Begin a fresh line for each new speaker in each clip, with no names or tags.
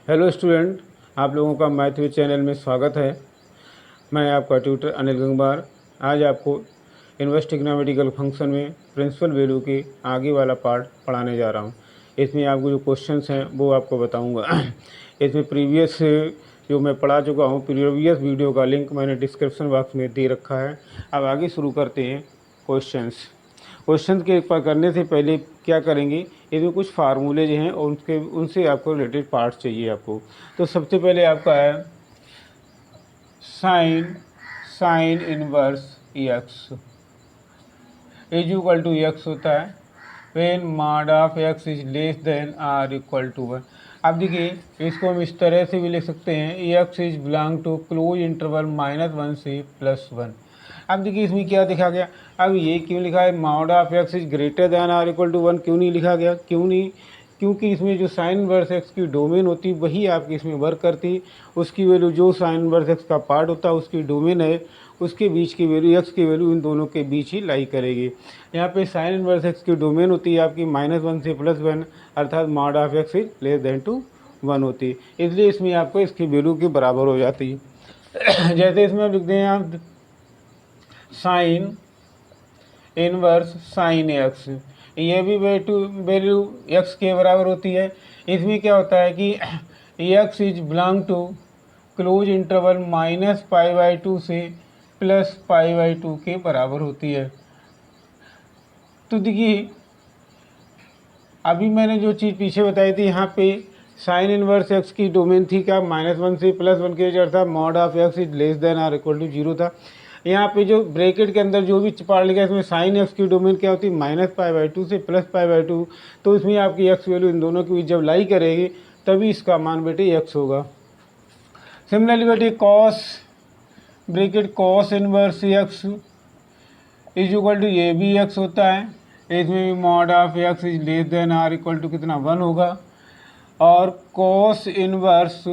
Hello student, आप लोगों का मैथ विद चैनल में स्वागत है। मैं आपका ट्यूटर अनिल गंगवार आज आपको इनवर्स ट्रिग्नोमेट्रिकल फंक्शन में प्रिंसिपल वैल्यू के आगे वाला पार्ट पढ़ाने जा रहा हूं। इसमें आपको जो क्वेश्चंस हैं वो आपको बताऊंगा। इसमें प्रीवियस जो मैं पढ़ा चुका हूं, प्रीवियस वीडियो का लिंक मैंने डिस्क्रिप्शन बॉक्स में दे रखा है। अब आगे शुरू करते हैं क्वेश्चन के करने से पहले क्या करेंगे, इसमें कुछ फार्मूले जो हैं और उनसे आपको रिलेटेड पार्ट चाहिए आपको। तो सबसे पहले आपका है sine inverse x is equal to x होता है when mod of x is less than or equal to 1। अब देखिए, इसको हम इस तरह से भी लिख सकते हैं, x is belong to close interval -1 से +1। अब देखिए इसमें क्या लिखा गया, अब ये क्यों लिखा है mod of x is greater than or equal to 1, क्यों नहीं लिखा गया, क्यों नहीं? क्योंकि इसमें जो साइन इनवर्स एक्स की डोमेन होती वही आपकी इसमें वर्क करती। उसकी वैल्यू जो साइन इनवर्स एक्स का पार्ट होता है उसकी डोमेन है, उसके बीच की वैल्यू एक्स की वैल्यू इन दोनों के बीच ही लाई करेगी। यहाँ पे साइन इनवर्स एक्स की डोमेन होती है आपकी -1 से +1, अर्थात mod of x is less than to 1 होती है, इसलिए इसमें आपको इसकी वैल्यू के बराबर हो जाती है। जैसे इसमें आप लिखते हैं आप साइन इनवर्स साइन एक्स, ये भी वैल्यू एक्स के बराबर होती है। इसमें क्या होता है कि x is belong to close interval -π/2 से +π/2 के बराबर होती है। तो देखिए अभी मैंने जो चीज़ पीछे बताई थी, यहाँ पे साइन इनवर्स एक्स की डोमेन थी क्या, -1 से +1 के अर्थात mod of x is less than or equal to 0 था। यहाँ पे जो ब्रैकेट के अंदर जो भी पार्ट लिखा है इसमें साइन एक्स की डोमेन क्या होती है, -π/2 से +π/2। तो इसमें आपकी एक्स वैल्यू इन दोनों के बीच जब लाई करेगी तभी इसका मान बेटे एक्स होगा। सिमिलरली बेटे cos inverse x is equal to ये भी एक्स होता है, इसमें भी mod of x is less than or equal to कितना 1 होगा। और cos inverse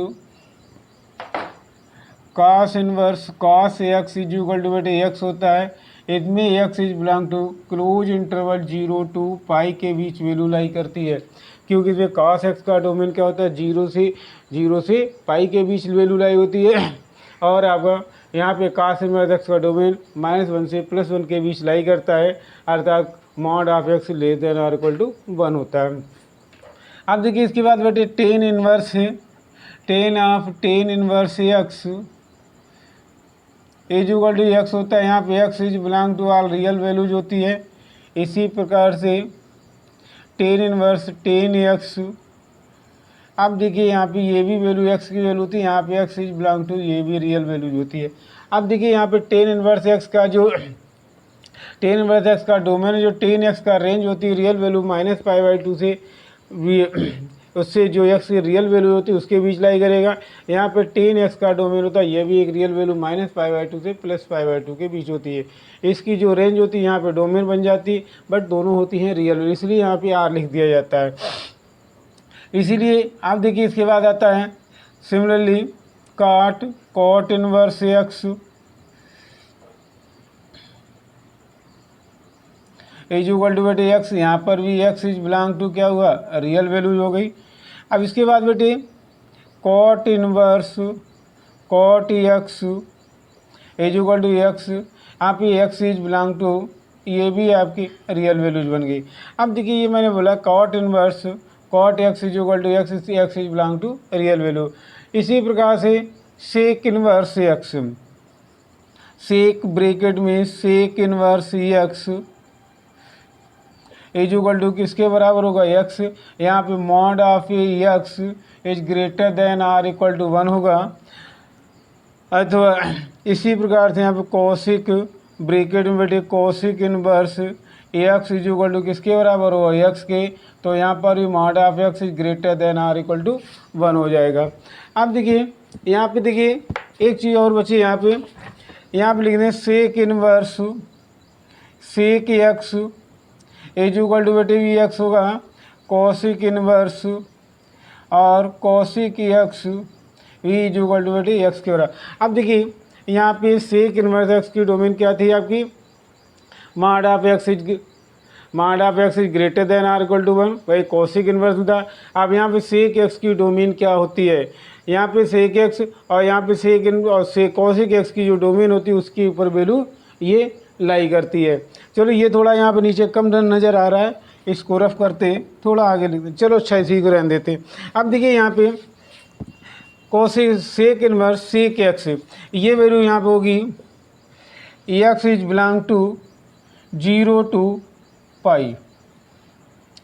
cos x is equal to बेटे एक्स होता है, इसमें x is belong to close interval 0 to π के बीच वैल्यू लाई करती है, क्योंकि इसमें कॉस एक्स का डोमेन क्या होता है 0 से π के बीच वैल्यू लाई होती है। और आपका यहाँ पे कॉस इनवर्स एक्स का डोमेन -1 से +1 के बीच लाई करता है, अर्थात mod of x less than or equal to 1 होता है। अब देखिए इसके बाद बेटे टेन इनवर्स है, tan inverse x is equal to x होता है, यहाँ पे x is belong to all real values होती है। इसी प्रकार से टेन इनवर्स टेन एक्स, अब देखिए यहाँ पे ये भी वैल्यू एक्स की वैल्यू होती है, यहाँ पे एक्स इज बिलोंग टू ये भी रियल वैल्यूज होती है। अब देखिए यहाँ पे टेन इनवर्स एक्स का डोमेन जो टेन एक्स का रेंज होती है रियल वैल्यू -π/2 से उससे जो एक्स की रियल वैल्यू होती है उसके बीच लाई करेगा। यहाँ पे टेन एक्स का डोमेन होता है, ये भी एक रियल वैल्यू -π/2 से +π/2 के बीच होती है। इसकी जो रेंज होती है यहाँ पे डोमेन बन जाती है, बट दोनों होती हैं रियल वैल्यू, इसलिए यहाँ पे आर लिख दिया जाता है। इसीलिए आप देखिए इसके बाद आता है similarly cot inverse x is equal to बेटे एक्स, यहाँ पर भी एक्स इज बिलोंग टू क्या हुआ, रियल वैल्यूज हो गई। अब इसके बाद बेटे cot x is equal to x, यहाँ पे एक्स इज बिलोंग टू ये भी आपकी रियल वैल्यूज बन गई। अब देखिए ये मैंने बोला cot x is equal to x is belong to real value. इसी प्रकार से sec inverse x, sec bracket में sec inverse x is equal to किसके बराबर होगा, एक्स। यहाँ पे mod of x is greater than or equal to 1 होगा। अथवा इसी प्रकार से यहाँ पे कॉसिक ब्रैकेट में बेटे cosec inverse x is equal to किसके बराबर होगा, एक्स के। तो यहाँ पर भी mod of x is greater than or equal to 1 हो जाएगा। अब देखिए यहाँ पे देखिए एक चीज़ और बची, यहाँ पे लिख दें sec inverse sec x is equal to बेटे भी एक्स होगा, कॉसिक इनवर्स और cosec x we is equal to बेटे एक्स के बराबर। अब देखिए यहाँ पे सेक इनवर्स एक्स की डोमेन क्या थी आपकी, mod of mod of x is greater than or equal to 1, वही कॉसिक इन्वर्स था। अब यहाँ पे सेक एक्स की डोमेन क्या होती है, यहाँ पे सेक एक्स और यहाँ पे कॉसिक एक्स की जो डोमेन होती है उसके ऊपर वैल्यू ये लाई करती है। चलो ये थोड़ा यहाँ पे नीचे कम नज़र आ रहा है, इसको रफ करते थोड़ा आगे लिखते, चलो अच्छा इसी को रहने देते। अब देखिए यहाँ पे cosec sec inverse sec x, ये वैल्यू यहाँ पे होगी x is belong to 0 to pi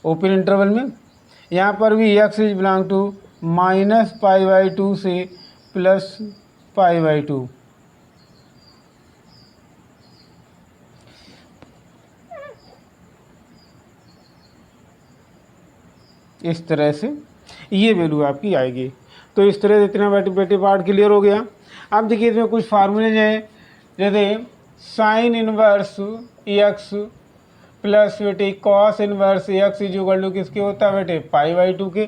open interval में। यहाँ पर भी एक्स इज बिलोंग टू -π/2 से +π/2। इस तरह से ये वैल्यू आपकी आएगी। तो इस तरह से इतना बैठे पार्ट क्लियर हो गया। अब देखिए इसमें कुछ फार्मूले हैं, जैसे साइन इनवर्स एक्स प्लस बेटे cos inverse x is equal to किसके होता है बेटे π/2 के।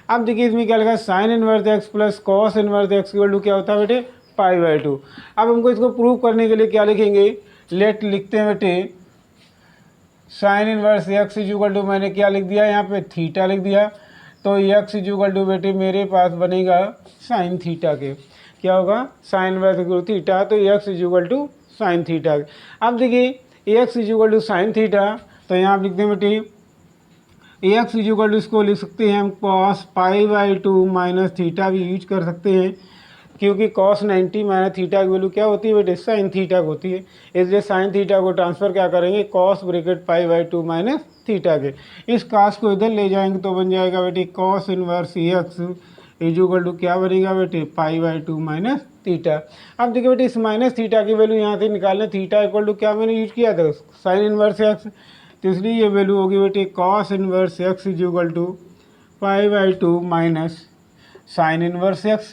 अब देखिए इसमें क्या लिखा, sine inverse x plus cos inverse x equal to क्या होता है बेटे π/2। अब हमको इसको प्रूव करने के लिए क्या लिखेंगे, लेट लिखते हैं बेटे sine inverse x is equal to, मैंने क्या लिख दिया यहाँ पे थीटा लिख दिया, तो एक्स इज इक्वल टू बेटे मेरे पास बनेगा साइन थीटा के। क्या होगा, sine inverse equal to theta, तो x is equal to sine theta. अब देखिए x is equal to sine theta, तो यहाँ आप लिखते हैं बेटे एक्स इज इक्वल टू, इसको लिख सकते हैं हम कॉस π/2 माइनस थीटा भी यूज कर सकते हैं, क्योंकि कॉस 90 माइनस थीटा की वैल्यू क्या होती है बेटे साइन थीटा की होती है, इसलिए साइन थीटा को ट्रांसफर क्या करेंगे कॉस ब्रैकेट π/2 माइनस थीटा के। इस कॉस को इधर ले जाएंगे तो बन जाएगा बेटे cos inverse x is equal to क्या बनेगा बेटे π/2 माइनस थीटा। अब देखिए बेटे इस माइनस थीटा की वैल्यू यहाँ से निकालना, थीटा इक्वल टू क्या मैंने यूज किया था साइन इनवर्स एक्स, तो इसलिए ये वैल्यू होगी बेटे cos inverse x is equal to π/2 minus sine inverse x.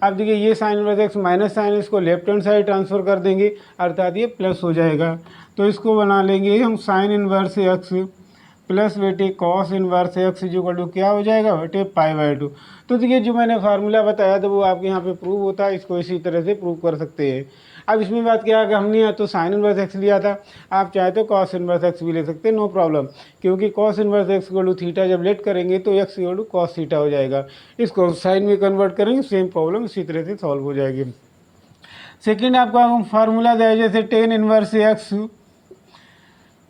अब देखिए ये sine inverse x minus sine, इसको लेफ्ट हैंड साइड ट्रांसफर कर देंगे अर्थात ये प्लस हो जाएगा, तो इसको बना लेंगे हम साइन इनवर्स एक्स प्लस बेटे cos inverse x is equal to क्या हो जाएगा बेटे π/2। तो देखिए जो मैंने फार्मूला बताया था वो आपके यहाँ पे प्रूव होता है, इसको इसी तरह से प्रूव कर सकते हैं। अब इसमें बात क्या है कि हमने तो साइन इनवर्स एक्स लिया था, आप चाहे तो कॉस इनवर्स एक्स भी ले सकते हैं, नो प्रॉब्लम, क्योंकि cos inverse x equal to theta जब लेट करेंगे तो x equal to cos theta हो जाएगा, इसको साइन में कन्वर्ट करेंगे, सेम प्रॉब्लम इसी तरह से सॉल्व हो जाएगी। सेकेंड आपका फार्मूला है जैसे tan inverse x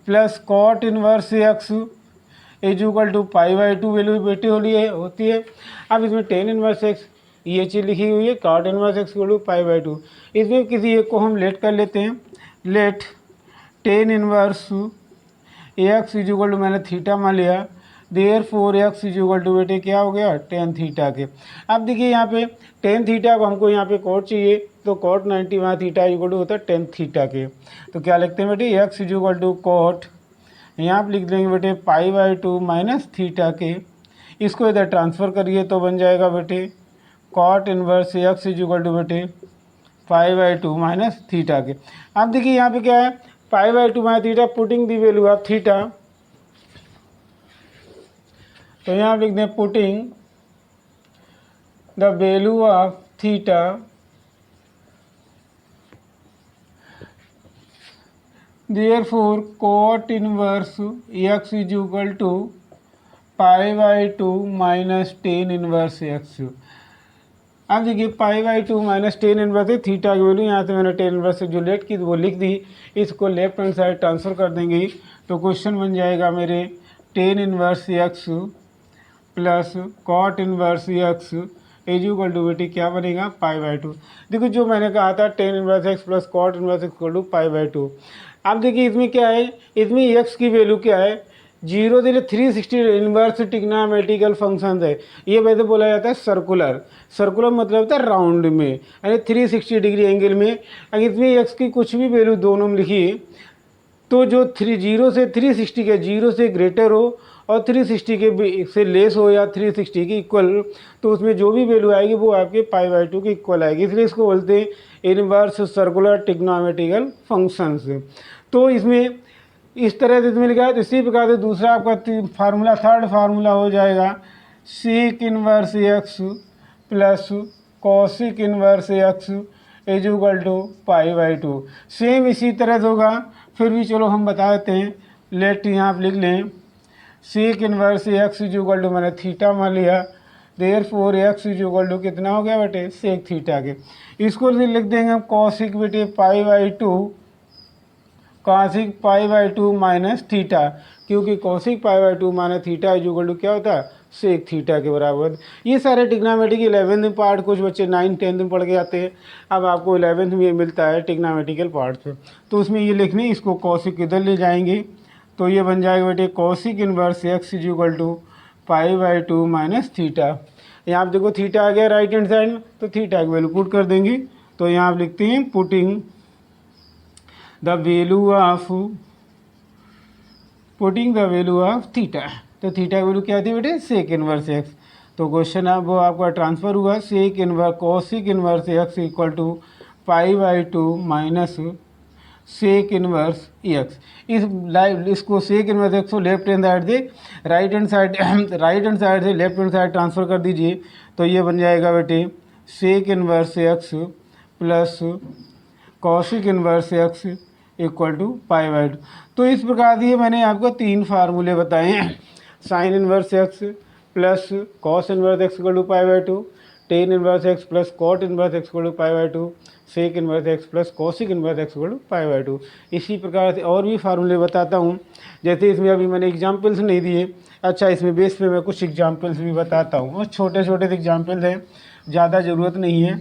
plus cot inverse x is equal to π/2 value बेटी होती है। अब इसमें टेन इनवर्स एक्स ये चीज़ लिखी हुई है, cot inverse x equal to π/2, इसमें किसी एक को हम लेट कर लेते हैं, let tan inverse x is equal to मैंने थीटा मान लिया, therefore x is equal to बेटे क्या हो गया टेन थीटा के। अब देखिए यहाँ पे टेन थीटा को हमको यहाँ पे कॉट चाहिए, तो कॉट 90 वहाँ थीटा इक्वल टू होता है टेन थीटा के, तो क्या लिखते हैं बेटे x is equal to cot, यहाँ आप लिख देंगे बेटे π/2 माइनस थीटा के, इसको इधर ट्रांसफ़र करिए तो बन जाएगा बेटे cot inverse x is equal to बेटे π/2 माइनस थीटा के। अब देखिए यहाँ पे क्या है π/2 minus theta, putting the value of theta, तो यहाँ आप लिख दें putting the value of theta therefore cot inverse x is equal to π/2 minus tan inverse x. अब देखिए π/2 माइनस टेन इनवर्स है थीटा की वैल्यू, यहाँ से मैंने टेन इनवर्स जो लेट की वो लिख दी, इसको लेफ्ट हैंड साइड ट्रांसफ़र कर देंगे तो क्वेश्चन बन जाएगा मेरे tan inverse x plus cot inverse x is equal to बेटे क्या बनेगा π/2। देखो जो मैंने कहा था tan inverse x plus cot inverse x equal to π/2। अब देखिए इसमें क्या है, इसमें एक्स की वैल्यू क्या है 0 से 360 इनवर्स टिग्नोमेट्रिकल फंक्शन है, ये वैसे बोला जाता है सर्कुलर, सर्कुलर मतलब होता है राउंड में, यानी 360 डिग्री एंगल में। अगर इसमें एक्स की कुछ भी वैल्यू दोनों में लिखिए तो जो 0 से 360 के 0 से ग्रेटर हो और 360 के से लेस हो या 360 के इक्वल, तो उसमें जो भी वैल्यू आएगी वो आपके π/2 के इक्वल आएगी, इसलिए इसको बोलते हैं इनवर्स सर्कुलर टिग्नोमेट्रिकल फंक्शंस। तो इसमें इस तरह से इसमें लिखा है। तो इसी प्रकार से दूसरा आपका फार्मूला थर्ड फार्मूला हो जाएगा sec inverse x plus cosec inverse x is equal to π/2। Same इसी तरह से होगा, फिर भी चलो हम बता देते हैं लेट यहाँ आप लिख लें sec inverse x is equal to मैंने थीटा मान लिया, therefore x is equal to कितना हो गया बेटे सेक थीटा के। इसको लिख देंगे हम कॉसिक बेटे π/2 कॉसिक π/2 माइनस थीटा, क्योंकि cosec π/2 minus theta is equal to क्या होता है सेक थीटा के बराबर। ये सारे टिग्नामेटिक 11वीं पार्ट कुछ बच्चे 9 10 में पढ़ के आते हैं, अब आपको 11th में मिलता है टिग्नामेटिकल पार्ट से, तो उसमें ये लिखने इसको कॉसिक इधर ले जाएंगे तो ये बन जाएगा बेटे cosec inverse x is equal to π/2 minus theta. यहाँ आप देखो थीटा आ गया राइट हैंड साइड में, तो थीटा की वैल्यू पुट कर देंगे, तो यहाँ आप लिखते हैं putting the value of theta, तो थीटा की वैल्यू क्या थी बेटे सेक इनवर्स एक्स। तो क्वेश्चन अब वो आपका ट्रांसफर हुआ sec inverse cosec inverse x equal to π/2 minus sec inverse x. इसको सेक इनवर्स एक्स को लेफ्ट हैंड साइड से राइट हैंड साइड से लेफ्ट हैंड साइड ट्रांसफ़र कर दीजिए, तो ये बन जाएगा बेटे sec inverse x plus cosec inverse x equal to π/2। तो इस प्रकार से मैंने आपको 3 फार्मूले बताए हैं, sine inverse x plus cos inverse x equal to π/2, tan inverse x plus cot inverse x equal to π/2, sec inverse x plus cosec inverse x equal to π/2। इसी प्रकार से और भी फार्मूले बताता हूँ, जैसे इसमें अभी मैंने एग्जाम्पल्स नहीं दिए, अच्छा इसमें बेस पे मैं कुछ एग्जाम्पल्स भी बताता हूँ, और छोटे छोटे एग्जाम्पल्स हैं, ज़्यादा ज़रूरत नहीं है,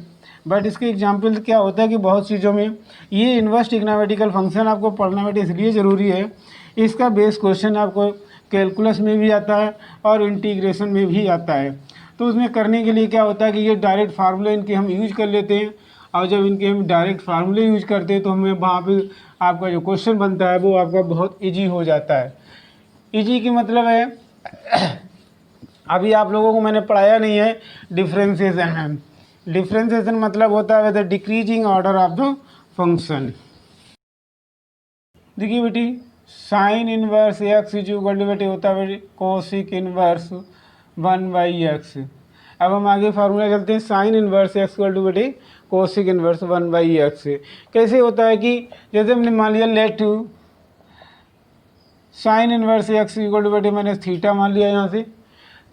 बट इसके एग्जाम्पल क्या होता है कि बहुत चीज़ों में ये इन्वर्स ट्रिग्नोमेट्रिकल फंक्शन आपको पढ़ना बेटे इसलिए ज़रूरी है, इसका बेस क्वेश्चन आपको कैलकुलस में भी आता है और इंटीग्रेशन में भी आता है। तो उसमें करने के लिए क्या होता है कि ये डायरेक्ट फार्मूले इनके हम यूज कर लेते हैं, और जब इनके हम डायरेक्ट फार्मूले यूज करते हैं तो हमें वहाँ पे आपका जो क्वेश्चन बनता है वो आपका बहुत ईजी हो जाता है। ईजी की मतलब है अभी आप लोगों को मैंने पढ़ाया नहीं है डिफ्रेंसिएशन। डिफ्रेंसिएशन मतलब होता है the decreasing order of the function. देखिए बेटी sine inverse x is equal to बेटे होता है बेटे कोसिक इनवर्स 1/x। अब हम आगे फार्मूला चलते हैं sine inverse x equal to बेटे कोसिक इनवर्स 1/x। कैसे होता है कि जैसे हमने मान लिया let sine inverse x equal to बेटे मैंने थीटा मान लिया यहाँ से,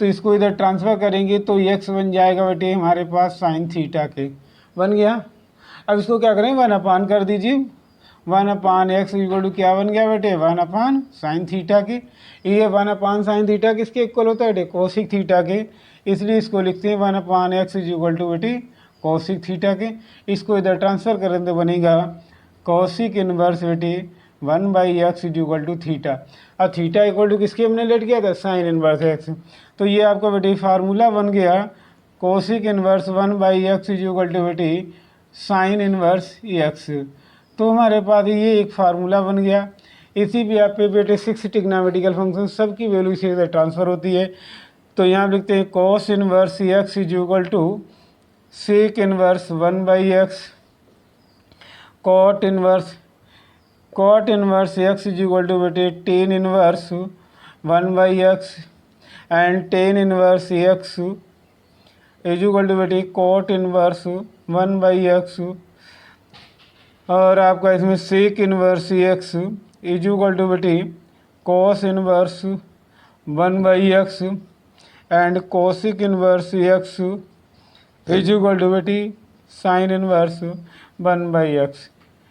तो इसको इधर ट्रांसफ़र करेंगे तो x बन जाएगा बेटे हमारे पास साइन थीटा के बन गया। अब इसको क्या करें 1/, कर दीजिए 1/x इक्वल टू क्या बन गया बेटे 1/ साइन थीटा के। ये 1/ साइन थीटा किसके इक्वल होता है बेटे कोसिक थीटा के, इसलिए इसको लिखते हैं 1/x इक्वल टू बेटे कोसिक थीटा के। इसको इधर ट्रांसफ़र करें तो बनेगा कोसिक इनवर्स बेटे 1/x इक्वल टू थीटा। अब थीटा इक्वल टू किसके हमने लेट किया था साइन इनवर्स एक्स, तो ये आपका बेटे फार्मूला बन गया cosec inverse 1/x equal to बेटे साइन इनवर्स एक्स। तो हमारे पास ये एक फार्मूला बन गया। इसी भी आप पे बेटे 6 ट्रिग्नोमेट्रिकल फंक्शन सबकी वैल्यू इसी से ट्रांसफ़र होती है, तो यहाँ लिखते हैं cos inverse x equal to sec inverse 1/x, cot inverse x equal to बेटे tan inverse 1/x and tan inverse x equal to बेटे कॉट इनवर्स 1/x, और आपका इसमें sec inverse x equal to बेटे cos inverse 1/x and cosec inverse x equal to बेटे sine inverse 1/x।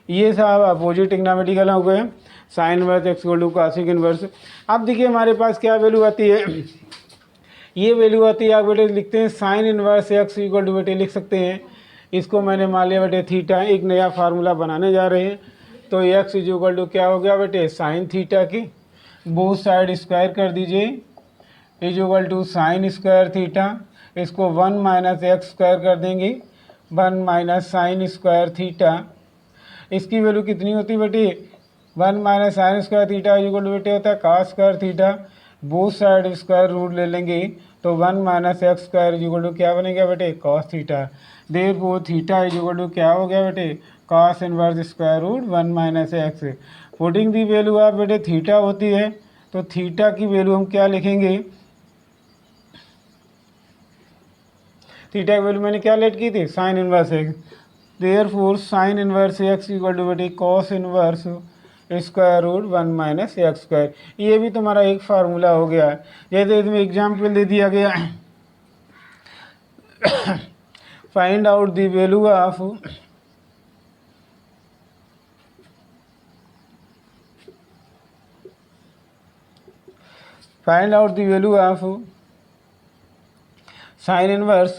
ये साहब opposite trigonometrical हो गए sine inverse x equal to cosec inverse. अब देखिए हमारे पास क्या वैल्यू आती है, ये वैल्यू आती है आप बेटे लिखते हैं sine inverse x equal to बेटे लिख सकते हैं, इसको मैंने मान लिया बेटे थीटा, एक नया फार्मूला बनाने जा रहे हैं, तो एक्स इक्वल टू क्या हो गया बेटे साइन थीटा की, बोथ साइड स्क्वायर कर दीजिए equal to sine square theta, इसको 1 - x स्क्वायर कर देंगे 1 - साइन स्क्वायर थीटा। इसकी वैल्यू कितनी होती है बेटे 1 - sine square theta equal to बेटे होता है cos square theta, both side square root ले लेंगे तो 1 - x स्क्वायर इक्वल टू क्या बनेगा बेटे cos theta. Therefore theta equal to क्या हो गया बेटे cos inverse square root 1 - x। Putting the value आप बेटे थीटा होती है, तो थीटा की वैल्यू हम क्या लिखेंगे, थीटा की वैल्यू मैंने क्या लेट की थी sine inverse x, therefore sine inverse x equal to बेटे cos inverse square root 1 minus x square. ये भी तुम्हारा एक फार्मूला हो गया। जैसे इसमें एग्जाम्पल दे दिया गया find out the value of sine inverse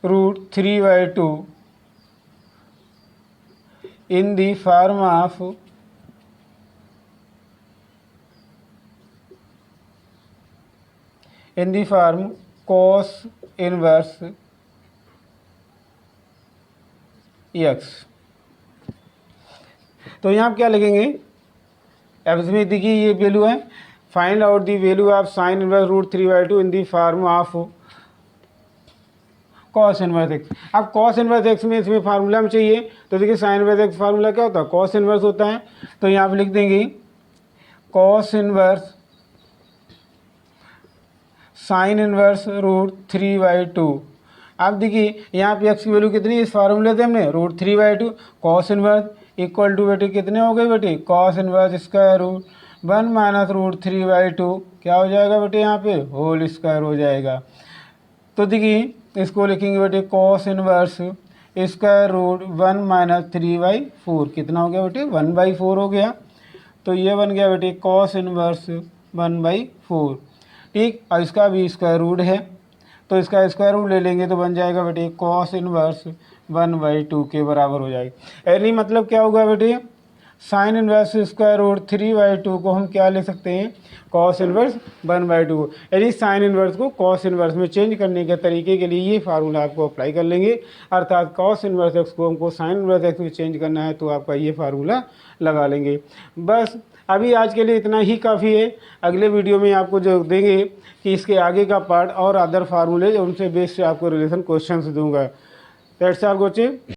root 3/2 in the form of cos inverse x। तो यहाँ आप क्या लिखेंगे, अब इसमें देखिए ये वैल्यू है, find out the value of sine inverse root 3/2 in the form of cos inverse x. अब कॉस इनवर्स एक्स में इसमें फार्मूला में चाहिए, तो देखिए साइन इनवर्स एक्स फार्मूला क्या होता है, कॉस इनवर्स होता है। तो यहाँ पे लिख देंगे cos inverse sine inverse root 3/2। अब देखिए यहाँ पे एक्स की वैल्यू कितनी, इस फार्मूले से हमने root 3/2 cos inverse equal to बेटे कितने हो गए बेटे, cos inverse square root 1 minus root 3/2 क्या हो जाएगा बेटे, यहाँ पे होल स्क्वायर हो जाएगा। तो देखिए इसको लिखेंगे बेटे cos inverse square root 1 minus 3/4 कितना हो गया बेटे, 1/4 हो गया। तो ये बन गया बेटे कॉस इनवर्स 1/4। ठीक, और इसका भी स्क्वायर रूट है, तो इसका स्क्वायर रूट ले लेंगे तो बन जाएगा बेटे कॉस इनवर्स 1/2 के बराबर हो जाएगा। यानी मतलब क्या होगा बेटे, साइन इनवर्स स्क्वायर रूट 3/2 को हम क्या ले सकते हैं, कॉस इनवर्स 1/2। यदि साइन इनवर्स को कॉस इनवर्स में चेंज करने के तरीके के लिए ये फार्मूला आपको अप्लाई कर लेंगे, अर्थात कॉस इनवर्स एक्स को हमको साइन इनवर्स एक्स में चेंज करना है तो आपका ये फार्मूला लगा लेंगे। बस अभी आज के लिए इतना ही काफ़ी है। अगले वीडियो में आपको जो देंगे कि इसके आगे का पार्ट और अदर फार्मूले उनसे बेस से आपको रिलेशन क्वेश्चन दूंगा। That's all coaching.